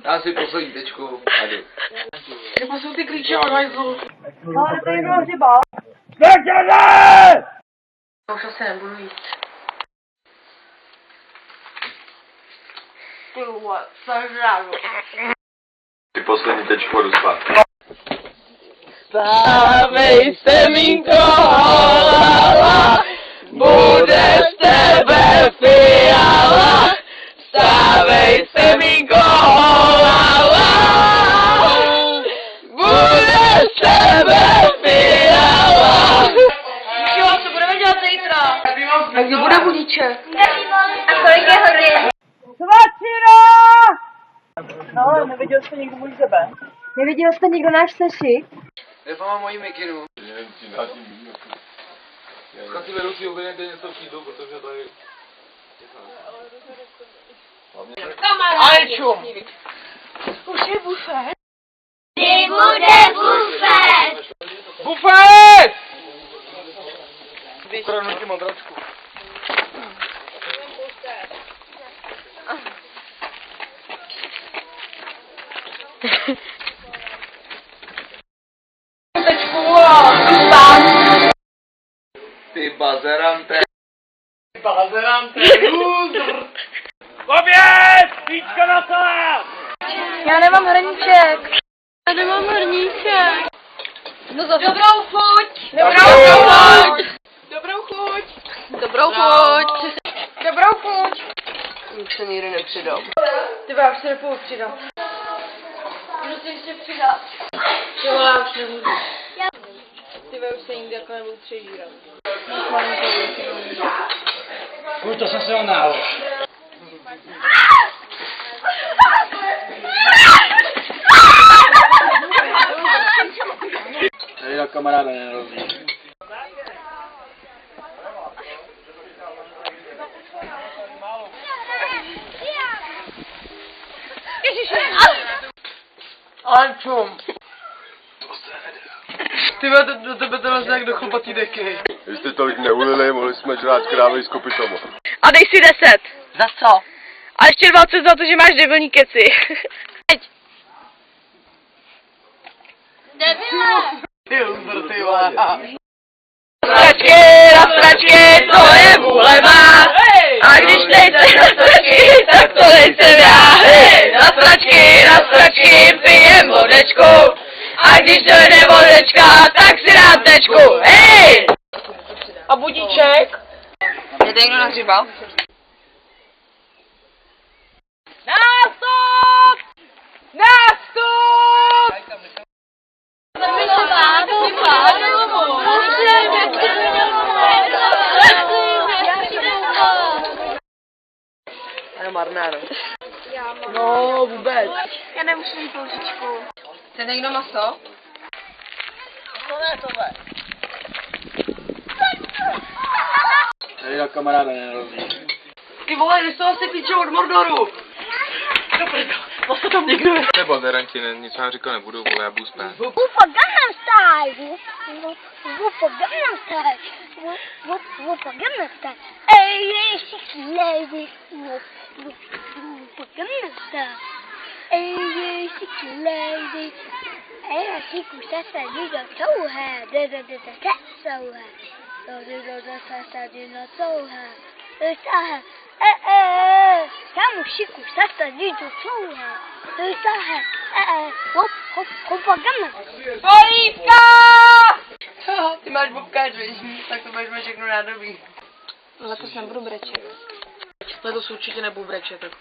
Já si poslední tečku. Adu. Kde jsou ty klíče od hajzlu? No, ale to někdo hřibal. Už asi nebudu jíst. Ty vole, zažrádu. Ty poslední tečku jdu spát. Stávej se, Minko, holala, bude z tebe fiala. Stávej se, Minko, holala, bude z tebe fiala. Jo, co budeme dělat zítra? A kdy bude budíček? A kolik je hodin? Svačina! No, neviděl jste někdo můj sebe? Neviděl jste někdo náš sešit? Já mám moji mikinu. Kasi vedoucí objednejte něco přijdu, protože tady... Ale čum! Už je bufet. Kdy bude bufet? Bufet! Ukradnu ti madračku. Ty bazerante. Oběd! Píčka na salát! Já nemám hrníček. Já nemám hrníček. No zase. Dobrou chuť! Dobrou chuť! Dobrou chuť! Dobrou chuť! Dobrou chuť. Už se nikdy nepřidám. Ty já už se nepůjdu přidat. Můžu se ještě přidat. Jo, já už nebudu. Ty už se nikdy jako nebudu přežírat. Už to jsem se onáhl. Tady na kamaráda nerozumí. Ančum! Ty do tebe to vlastně jak do chlupatý deky. Vy jste tolik neulili, mohli jsme žrát krávy z kopytomu. A dej si 10. Za co? A ještě 20 za to, že máš debilní keci. Debile! Ty vole. Na stračky, to je vůle má. A když nejsem na stračky, tak to nejsem já. Na stračky, pijem vodečku. A když dojde vodečka, tak si dám tečku. Hej! A budíček? Je to někdo nahřibal? Je marná, no. No, vůbec. Já nemusím jít lžičku. Chce někdo maso? Tady na kamaráda nerozumí. Ty vole, kde jsou asi klíče od Mordoru? Vlastně tam někdo je. Nebo garanti, nic vám říkat nebudu, vole, já budu spát. Wupa Gangnam Style! Wupa Gangnam Style! Wupa Gangnam Style! Hey, yeah, sexy lady! Wupa Gangnam Style! Hey, yeah, sexy lady! Hey, I think we said that you got so high. That's so high. So high. Siamo sicuri, sta video sola. Wupa Gangnam. Polívka! Ty máš bobkáč, víš? Tak to budeš všechno nádobí. Letos nebudu brečet. Letos určitě nebudu brečet.